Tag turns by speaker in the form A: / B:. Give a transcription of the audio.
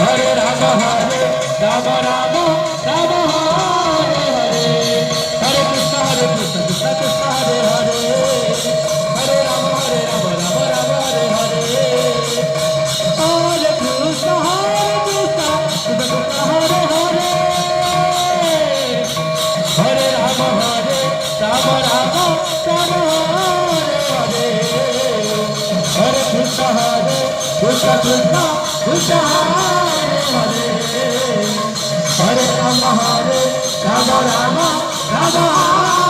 A: Hare Rama Rama Rama Hare Hare Hare Krishna Krishna Krishna Hare Hare Hare Rama Rama Rama Hare Hare Hare Krishna Krishna Krishna Hare Hare Hare Rama Rama Rama Hare Hare Krishna Krishna Krishna Hare Hare Hare Rama Rama Rama